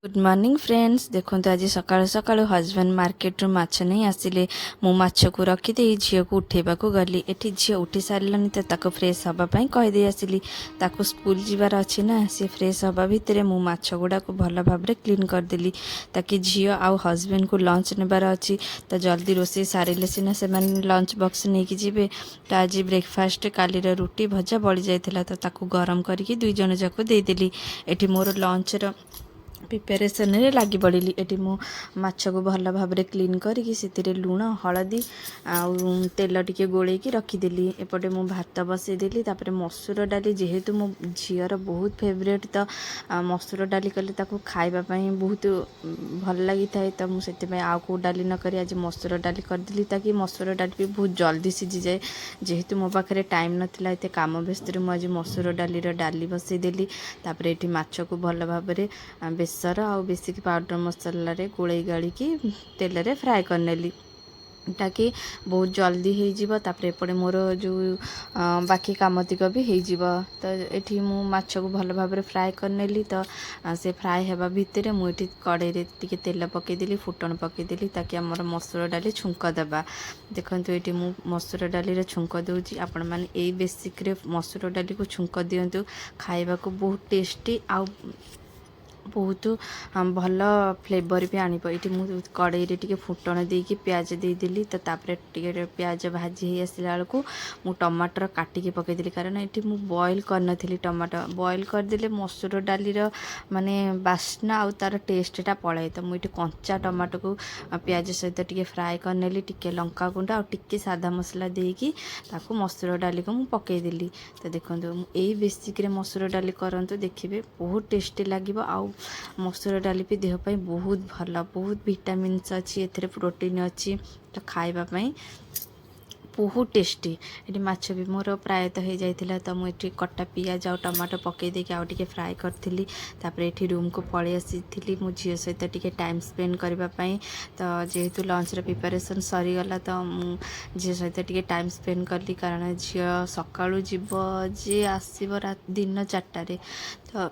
Good morning friends. देखो आज सकाल सकाल हजबैंड मार्केट रू माछ नहीं आसिले मु माछ को रखीदे झील को उठेबा को गली एठी झील उठी सारानी तो ताको फ्रेश हवापाई कहीदे आसिली ताको स्कूल जीवार अच्छी ना सी फ्रेश हवा भितर मु माछ गुड़ा को भल भाव क्लीन करदेली ताकि झील आउ हजबैंड को लंच नेबार अच्छी तो जल्दी रोसे सारे सीना से लंच बॉक्स नहीं कि जीवे। तो आज ब्रेकफास्ट काली रुटी भजा बड़ी जाइथिला तो ताको गरम करके दुई जन जाको देदेली। एठी मोर लंच रो प्रिपेरेसन रे लगी पड़ी एटी मु माछ को भल भाव क्लीन करके से लुण हलदी आउ तेल टिके गोलैकी रखीदेली। एपटे मु भात बसईदेली तापर मसूर डाली जेहेतु मो झीर बहुत फेवरेट तो मसूर डाली कले ताको खाइबापी बहुत भल लगी थाए तो मुझे आउ को डाली न करी आज मसूर डाली करदेली ताकि मसूर डाली भी बहुत जल्दी सीझी जाए जेहेतु मो पाखे टाइम नाला एत काम व्यस्त मुझे मसूर डाली बसईदेली। तापर ये माछ को भल भाव बेसर आ बेसिक पाउडर मसला रे गोलई गाड़ी की तेल रे फ्राए करनेली ताकि बहुत जल्दी हो जीव। तापर एपटे मोर जो बाकी काम तिक भी हो तो ये मु माछ को भल भाव फ्राए करनेली तो से फ्राए होगा भितर मुझे कड़े टिके तेल पकईदेली फुटण पकईदेली ताकि आमर मसूर डाली छुंक देवा। देखो ये मु मसूर डाली छुंक दूची आपण मैंने यही बेसिक मसूर डाली को छुंक दिंतु खाइबा को बहुत टेस्टी आ बहुत भल फ्लेवर भी आनिब। ये मुझे कड़े टे फुटण देकी प्याज देदेली तो तापर टे प्याज भाजी हो आसला बेलू मु टमाटर काटिकी पकईदेली कारण ये मुझे बॉयल करनी टमाटर बॉयल करदेले मसूर डाली माने बास्ना आउ तार टेस्टा पलाए तो मुझे कंचा टमाटो को प्याज सहित टे फ्राए करनेली टिके लंका गुंड आ टिके सादा मसला देकी ताको मसूर डाली को मुझे पकईदेली। तो देखो यही बेसिक मसूर डाली करंतु देखिए बहुत टेस्टी लगे आउ मसूर डाली भी देहपाई बहुत भल बहुत विटामिन्स अच्छी एथिरे प्रोटीन अच्छी तो खाइबापी बहुत टेस्टी। ये माछ भी मोर प्रायतः हो जाता तो मुझे कटा पियाज आ टमाटो पकई देके आउ टिके फ्राए करी तापर ये रूम को पलि आसी मो झील सहित टिके टाइम स्पेंड करने तो जेहेतु लंच प्रिपरेशन सरीगला तो झील सहित टिके टाइम स्पेंड कली कारण झील सकाळू जीव जे आसब दिन 4टारे तो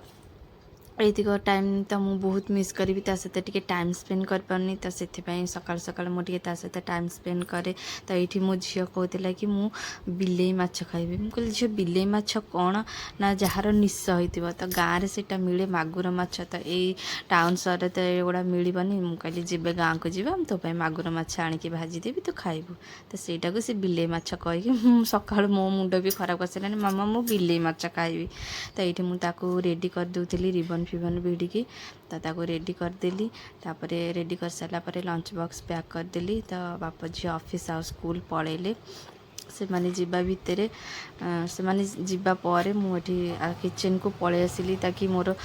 एतिक टाइम तो मुझे बहुत मिस करी सहित टिके टाइम स्पेंड कर पारनी तो से सकाल सकाल मुझे सहित टाइम स्पेंड करे। तो ये मो झील कहला कि मु बिलेई माछ खाइबी मुझे कहली झील बिलेई माछ कौन ना जार निश हो तो गाँव में से मिले मागुर माछ तो यही टाउन सहर तो एगुड़ा मिलबनी मुझे कहली जब गाँव को जीवा तो मागुर माछ आणिकी भाजीदेवी तो खाइबू तो सहीटा को सी बिलेई माछ कहीकि सकाल मो मुंड भी खराब कर मामा मु बिलेई माछ खाइबी। तो ये मुझे रेडी कर दूसरी रिबन फिबन भिड़िकी तो ताको रेडी करदेली तापर रेडी कर सारा पर लंच बॉक्स पैक करदेली। तो बाप झी ऑफिस आ स्कूल पलैले से माने जीवा भितर से माने जीवा पर मुझे किचन को पलि आसिली ताकि मोर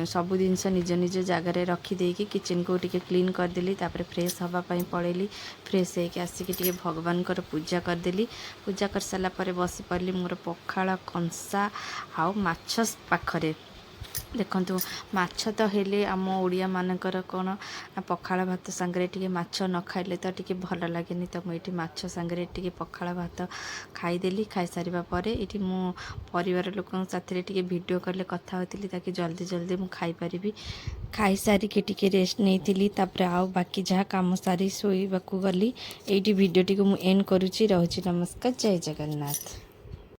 सब जिनस निज निज जगार रखीदेकी किचन को टिके क्लीन करदेली तापर फ्रेश हवापाई पलैली फ्रेश होके आसिक टिके भगवान पूजा करदेली पूजा कर सारा पर बसी पड़ली मोर पखाल कंसा आउ माछ पाखरे। देखु माछ तो हेले आम ओडिया मानकर कौन पखाल भात सांगरे टिके माछ न खाइले तो टिके भल लगे तो मुझे माछ सांगरे टिके पखाल भात खाईदेली खाई सारिबा परे ये मो परिवार लोकों साथी टिके वीडियो कले कथा होती ताकि जल्दी जल्दी मु खाई परिबी खाई सारिके टिके रेस्ट नहीं तापर आउ बाकी जहाँ काम सारी शोइबाकू गली ये वीडियो टी मु एंड करुच्ची। रहुची नमस्कार जय जगन्नाथ।